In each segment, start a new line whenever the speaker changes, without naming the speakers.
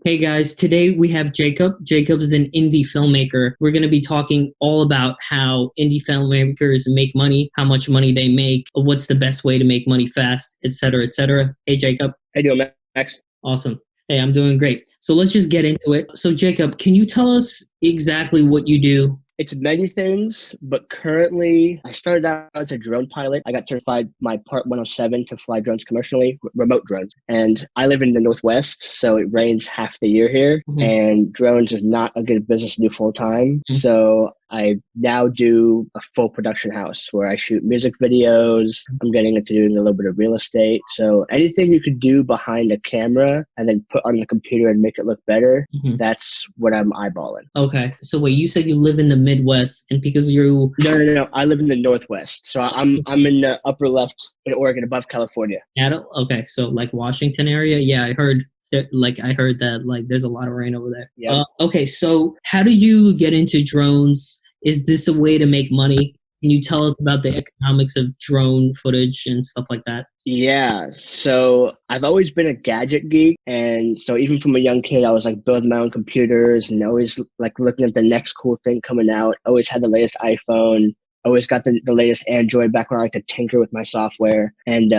Hey guys, today we have Jacob. Jacob is an indie filmmaker. We're going to be talking all about how indie filmmakers make money, how much money they make, what's the best way to make money fast, etc., etc. Hey Jacob.
How you doing, Max?
Awesome. Hey, I'm doing great. So let's just get into it. So Jacob, can you tell us exactly what you do?
It's many things, but currently I started out as a drone pilot. I got certified my Part 107 to fly drones commercially, remote drones. And I live in the Northwest, so it rains half the year here,
Mhm.
and drones is not a good business to do full time.
Mhm.
So I now do a full production house where I shoot music videos. I'm getting into doing a little bit of real estate. So anything you could do behind a camera and then put on the computer and make it look better,
Mhm.
that's what I'm eyeballing.
Okay. So wait, you said you live in the Midwest, and because you
No. I live in the Northwest, so I'm in the upper left in Oregon, above California.
Seattle? Okay, so like Washington area. Yeah, I heard that like there's a lot of rain over there.
Yep.
Okay, so how did you get into drones? Is this a way to make money? Can you tell us about the economics of drone footage and stuff like that?
Yeah. So I've always been a gadget geek, and so even from a young kid, I was like building my own computers and always like looking at the next cool thing coming out. Always had the latest iPhone. Always got the latest Android back when I like to tinker with my software. And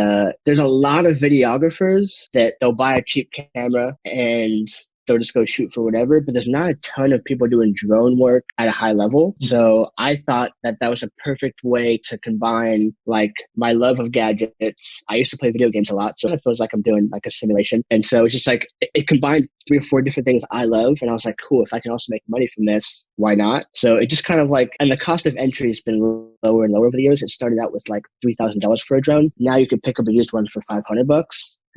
there's a lot of videographers that they'll buy a cheap camera and they'll just go shoot for whatever, but there's not a ton of people doing drone work at a high level. So I thought that that was a perfect way to combine like my love of gadgets. I used to play video games a lot, so it feels like I'm doing like a simulation. And so it's just like it combines three or four different things I love. And I was like, cool, if I can also make money from this, why not? So it just kind of like, and the cost of entry has been lower and lower over the years. It started out with like $3,000 for a drone. Now you can pick up a used one for $500.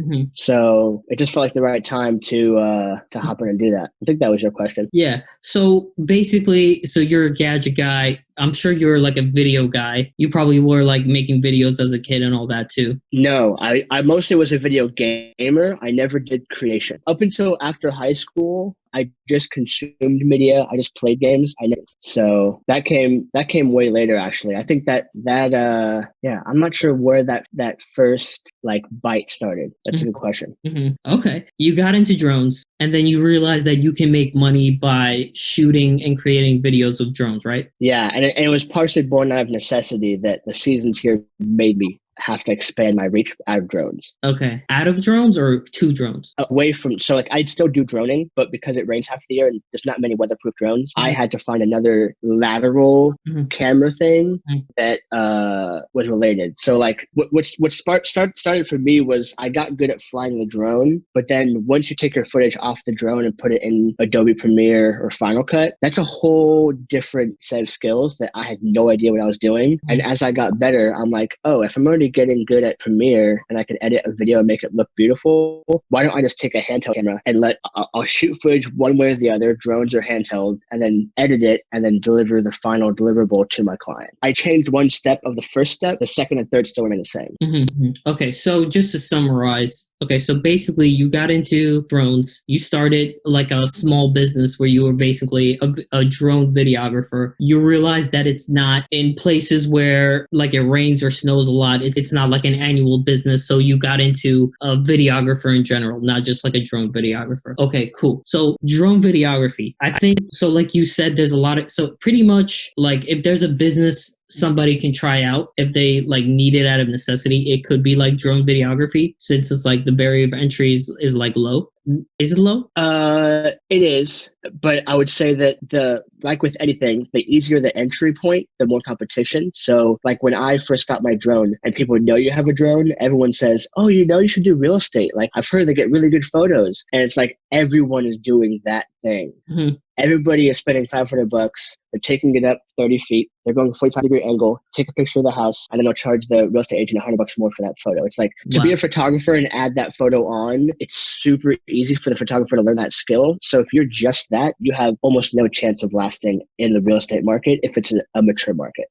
Mhm.
So it just felt like the right time to hop in and do that. I think that was your question.
Yeah. So basically, so you're a gadget guy. I'm sure you're like a video guy. You probably were like making videos as a kid and all that too.
No, I mostly was a video gamer. I never did creation. Up until after high school, I just consumed media. I just played games. So that came way later actually. I think that I'm not sure where that first like bite started. That's a good question.
Okay. You got into drones and then you realized that you can make money by shooting and creating videos of drones, right?
Yeah, and it was partially born out of necessity that the seasons here made me have to expand my reach out of drones.
Okay. Out of drones or to drones?
Away from, so like I'd still do droning, but because it rains half the year and there's not many weatherproof drones, I had to find another lateral
Mhm.
camera thing
Mhm.
that was related. So like started for me was I got good at flying the drone, but then once you take your footage off the drone and put it in Adobe Premiere or Final Cut, that's a whole different set of skills that I had no idea what I was doing. And as I got better, I'm like, oh, if I'm already getting good at Premiere and I can edit a video and make it look beautiful, why don't I just take a handheld camera and I'll shoot footage one way or the other, drones or handheld, and then edit it and then deliver the final deliverable to my client. I changed one step of the first step. The second and third still remain the same.
Okay, so just to summarize, okay, so basically you got into drones. You started like a small business where you were basically a drone videographer. You realized that it's not in places where like it rains or snows a lot. It's not like an annual business. So you got into a videographer in general, not just like a drone videographer. Okay, cool. So drone videography, I think, so like you said, there's a lot of, so pretty much like if there's a business somebody can try out if they like need it out of necessity, it could be like drone videography since it's like the barrier of entry is like low. Is it low?
It is, but I would say that like with anything, the easier the entry point, the more competition. So like when I first got my drone and people know you have a drone, everyone says, oh, you should do real estate. Like I've heard they get really good photos. And it's like everyone is doing that thing.
Mm-hmm.
Everybody is spending $500. They're taking it up 30 feet. They're going a 45-degree angle, take a picture of the house, and then they'll charge the real estate agent $100 more for that photo. It's like to be a photographer and add that photo on, it's super easy for the photographer to learn that skill. So if you're just that, you have almost no chance of lasting in the real estate market if it's a mature market.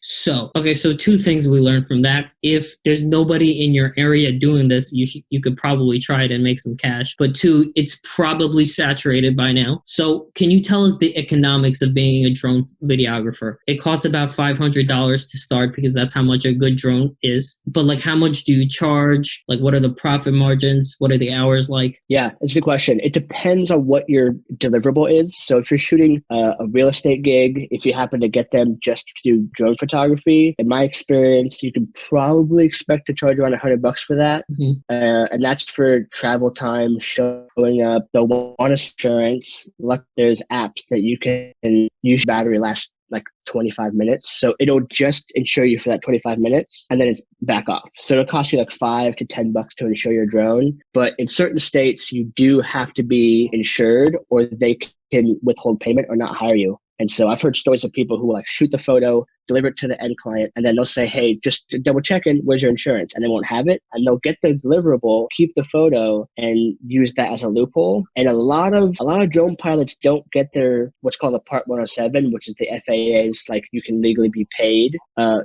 So two things we learned from that. If there's nobody in your area doing this, you could probably try it and make some cash. But two, it's probably saturated by now. So can you tell us the economics of being a drone videographer? It costs about $500 to start because that's how much a good drone is. But like, how much do you charge? Like, what are the profit margins? What are the hours like?
Yeah, Yeah, it's a good question. It depends on what your deliverable is. So if you're shooting a real estate gig, if you happen to get them just to do drone photography, in my experience, you can probably expect to charge around $100 for that. And that's for travel time, showing up. They'll want insurance. Luck, there's apps that you can use battery last like 25 minutes. So it'll just insure you for that 25 minutes and then it's back off. So it'll cost you like $5 to $10 to insure your drone. But in certain states, you do have to be insured or they can withhold payment or not hire you. And so I've heard stories of people who will like shoot the photo, deliver it to the end client, and then they'll say, hey, just double check in, where's your insurance? And they won't have it. And they'll get the deliverable, keep the photo, and use that as a loophole. And a lot of drone pilots don't get their what's called a Part 107, which is the FAA's like you can legally be paid.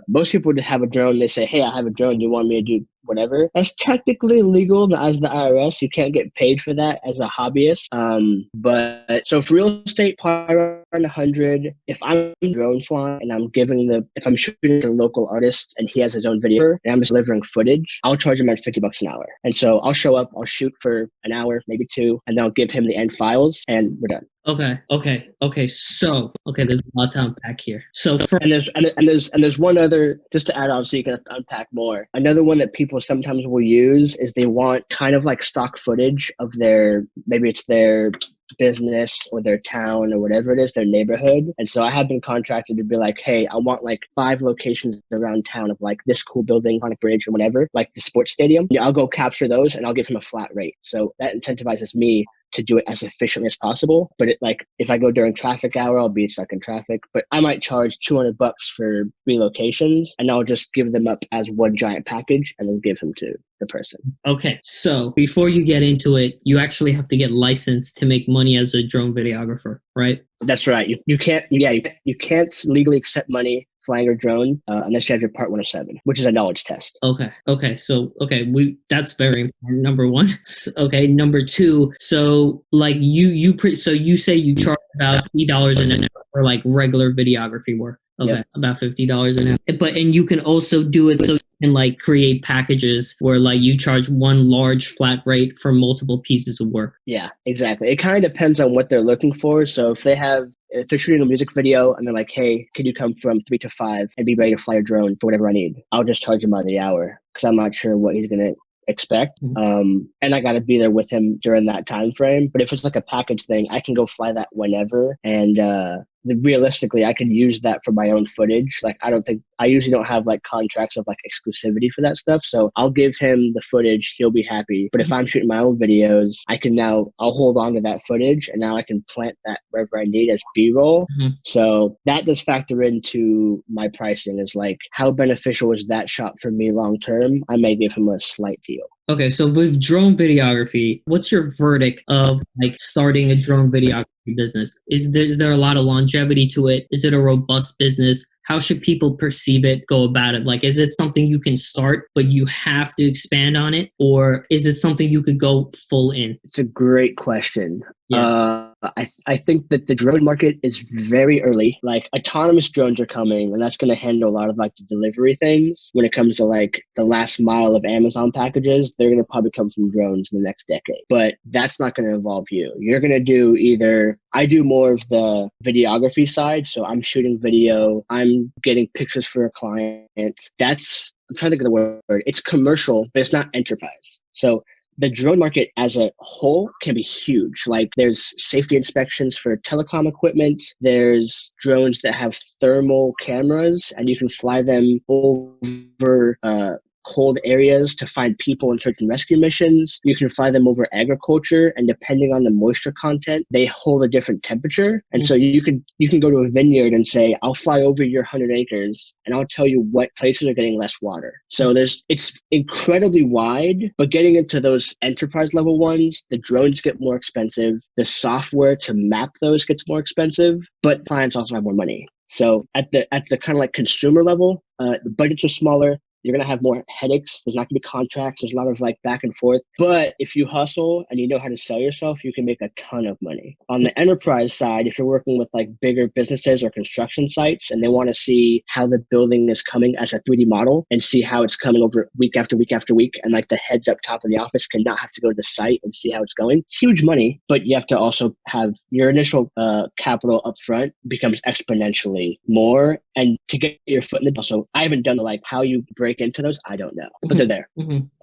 Most people would have a drone, they say, hey, I have a drone, you want me to do whatever. That's technically legal as the IRS. You can't get paid for that as a hobbyist. But so for real estate, probably around 100. If I'm drone flying and I'm giving if I'm shooting a local artist and he has his own video and I'm just delivering footage, I'll charge him at $50 an hour. And so I'll show up, I'll shoot for an hour, maybe two, and then I'll give him the end files and we're done.
Okay. So, there's a lot to unpack here. So,
there's one other, just to add on so you can unpack more. Another one that people sometimes will use is they want kind of like stock footage of maybe it's their business or their town or whatever it is, their neighborhood. And so I have been contracted to be like, hey, I want like 5 locations around town of like this cool building on a bridge or whatever, like the sports stadium. Yeah, I'll go capture those and I'll give him a flat rate. So that incentivizes me to do it as efficiently as possible. But if I go during traffic hour, I'll be stuck in traffic. But I might charge $200 for 3 locations and I'll just give them up as one giant package and then give them to the person.
Okay. So before you get into it, you actually have to get licensed to make money as a drone videographer, right?
That's right. You can't legally accept money flying a drone unless you have your Part 107, which is a knowledge test.
That's very important. Number one. Okay. Number two. So like you say you charge about $50 an hour for like regular videography work. Okay, yep. About $50 an hour. And you can also do it so you can like create packages where like you charge one large flat rate for multiple pieces of work.
Yeah, exactly. It kind of depends on what they're looking for. So if they're shooting a music video and they're like, hey, can you come from 3 to 5 and be ready to fly a drone for whatever I need? I'll just charge him by the hour because I'm not sure what he's going to expect. And I got to be there with him during that time frame. But if it's like a package thing, I can go fly that whenever. And realistically, I can use that for my own footage. Like, I usually don't have like contracts of like exclusivity for that stuff. So I'll give him the footage. He'll be happy. But if I'm shooting my own videos, I'll hold on to that footage and now I can plant that wherever I need as B-roll. So that does factor into my pricing is like, how beneficial is that shot for me long-term? I may give him a slight deal.
Okay, so with drone videography, what's your verdict of like starting a drone videography business? Is there a lot of longevity to it? Is it a robust business? How should people perceive it, go about it? Like, is it something you can start, but you have to expand on it? Or is it something you could go full in?
It's a great question.
Yeah.
I think that the drone market is very early. Like autonomous drones are coming and that's going to handle a lot of like the delivery things. When it comes to like the last mile of Amazon packages, they're going to probably come from drones in the next decade. But that's not going to involve you. You're going to do I do more of the videography side. So I'm shooting video. I'm getting pictures for a client. I'm trying to think of the word. It's commercial, but it's not enterprise. So the drone market as a whole can be huge. Like there's safety inspections for telecom equipment. There's drones that have thermal cameras and you can fly them over cold areas to find people in search and rescue missions. You can fly them over agriculture, and depending on the moisture content, they hold a different temperature. And so you can go to a vineyard and say, I'll fly over your 100 acres and I'll tell you what places are getting less water. So it's incredibly wide, but getting into those enterprise level ones, the drones get more expensive. The software to map those gets more expensive, but clients also have more money. So at the kind of like consumer level, the budgets are smaller. You're going to have more headaches. There's not going to be contracts. There's a lot of like back and forth. But if you hustle and you know how to sell yourself, you can make a ton of money. On the enterprise side, if you're working with like bigger businesses or construction sites and they want to see how the building is coming as a 3D model and see how it's coming over week after week after week, and like the heads up top of the office cannot have to go to the site and see how it's going. Huge money, but you have to also have your initial capital up front becomes exponentially more. And to get your foot in the door. So I haven't done like how you break into those. I don't know, but they're there.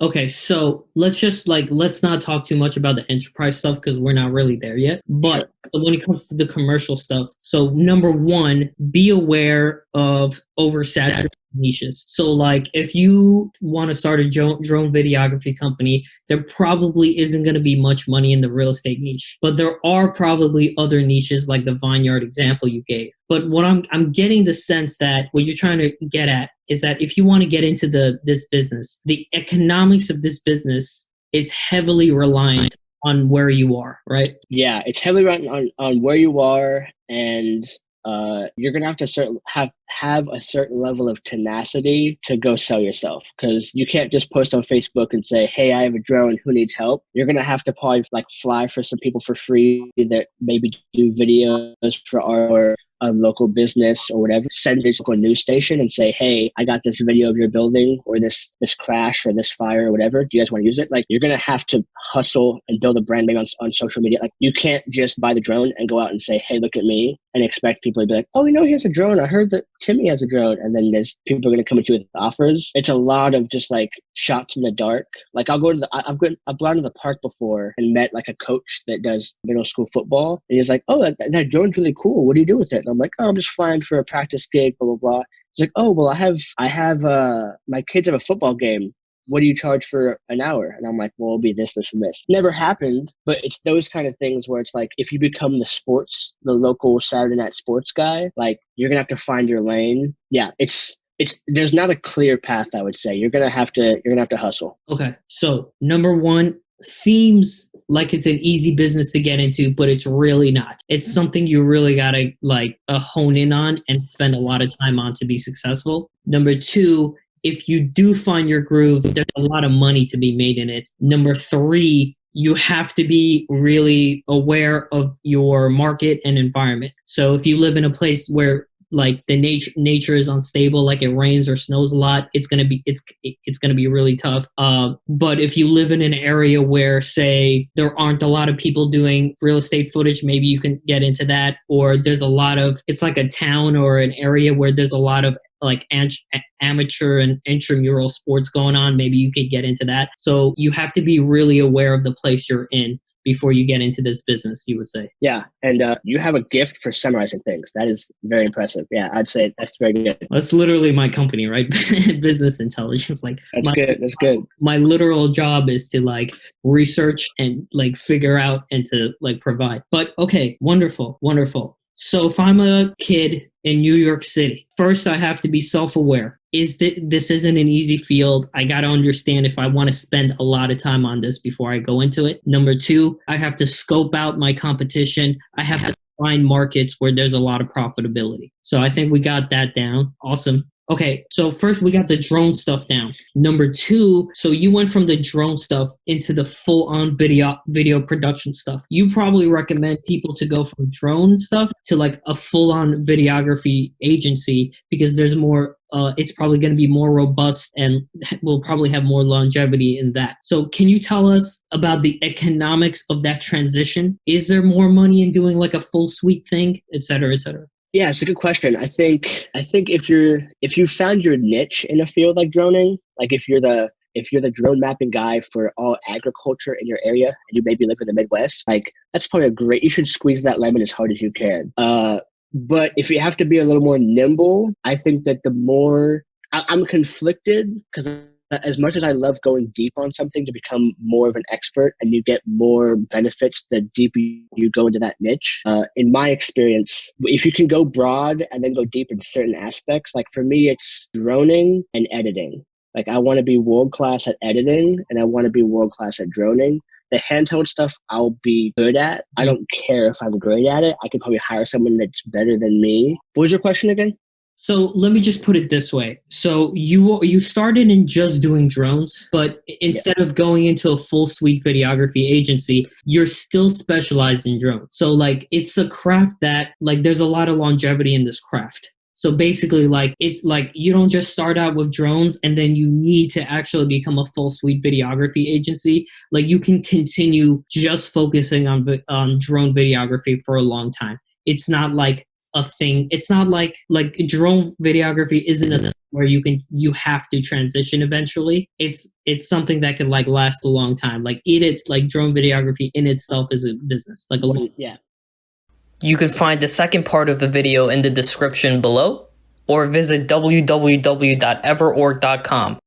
Okay. So let's not talk too much about the enterprise stuff because we're not really there yet. But when it comes to the commercial stuff, so number one, be aware of oversaturated niches. So like if you want to start a drone videography company, there probably isn't going to be much money in the real estate niche, but there are probably other niches like the vineyard example you gave. But what I'm getting the sense that what you're trying to get at is that if you want to get into this business, the economics of this business is heavily reliant on where you are, right?
Yeah, it's heavily reliant on where you are, and you're gonna have to have a certain level of tenacity to go sell yourself, because you can't just post on Facebook and say, hey, I have a drone, who needs help? You're gonna have to probably like fly for some people for free that maybe do videos for our local business or whatever. Send it to a news station and say, hey, I got this video of your building or this crash or this fire or whatever. Do you guys want to use it? Like, you're going to have to hustle and build a brand maybe on social media. Like, you can't just buy the drone and go out and say, hey, look at me, and expect people to be like, oh, you know, he has a drone. I heard that Timmy has a drone. And then there's people are going to come at you with offers. It's a lot of just like shots in the dark. Like, I've gone to the park before and met like a coach that does middle school football. And he's like, oh, that drone's really cool. What do you do with it? And I'm like, oh, I'm just flying for a practice gig, blah, blah, blah. He's like, oh, well, I have my kids have a football game. What do you charge for an hour? And I'm like, well, it'll be this, this, and this. Never happened, but it's those kind of things where it's like, if you become the local Saturday night sports guy, like, you're going to have to find your lane. Yeah, there's not a clear path, I would say. You're going to have to hustle.
Okay. So number one, seems like it's an easy business to get into, but it's really not. It's something you really got to like hone in on and spend a lot of time on to be successful. Number two, if you do find your groove, there's a lot of money to be made in it. Number three, you have to be really aware of your market and environment. So if you live in a place where like the nature is unstable, like it rains or snows a lot, it's gonna be really tough. But if you live in an area where, say, there aren't a lot of people doing real estate footage, maybe you can get into that. Or it's like a town or an area where there's a lot of like amateur and intramural sports going on, maybe you could get into that. So you have to be really aware of the place you're in before you get into this business, you would say.
Yeah, and you have a gift for summarizing things. That is very impressive. Yeah, I'd say that's very good.
That's literally my company, right? Business intelligence. Like,
that's good.
My literal job is to like research and like figure out and to like provide. But okay, wonderful. So if I'm a kid in New York City, first I have to be self-aware. This isn't an easy field. I got to understand if I want to spend a lot of time on this before I go into it. Number two, I have to scope out my competition. I have to find markets where there's a lot of profitability. So I think we got that down. Awesome. Okay, so first we got the drone stuff down. Number two, so you went from the drone stuff into the full-on video production stuff. You probably recommend people to go from drone stuff to like a full-on videography agency because there's more, it's probably going to be more robust and will probably have more longevity in that. So can you tell us about the economics of that transition? Is there more money in doing like a full suite thing, et cetera, et cetera?
Yeah, it's a good question. I think if you found your niche in a field like droning, like if you're the drone mapping guy for all agriculture in your area and you maybe live in the Midwest, like that's probably you should squeeze that lemon as hard as you can. But if you have to be a little more nimble, I think that I'm conflicted because as much as I love going deep on something to become more of an expert and you get more benefits the deeper you go into that niche, in my experience, if you can go broad and then go deep in certain aspects, like for me, it's droning and editing. Like I want to be world-class at editing and I want to be world-class at droning. The handheld stuff I'll be good at. I don't care if I'm great at it. I could probably hire someone that's better than me. What was your question again?
So let me just put it this way. So you started in just doing drones, but
Yeah.
instead of going into a full suite videography agency, you're still specialized in drones. So like it's a craft that like there's a lot of longevity in this craft. So basically like it's like you don't just start out with drones and then you need to actually become a full suite videography agency. Like you can continue just focusing on drone videography for a long time. It's not like a thing. It's not like drone videography isn't a thing where you have to transition eventually. It's something that can like last a long time. Like it's like drone videography in itself is a business. Like a long.
Yeah.
You can find the second part of the video in the description below, or visit www.everorg.com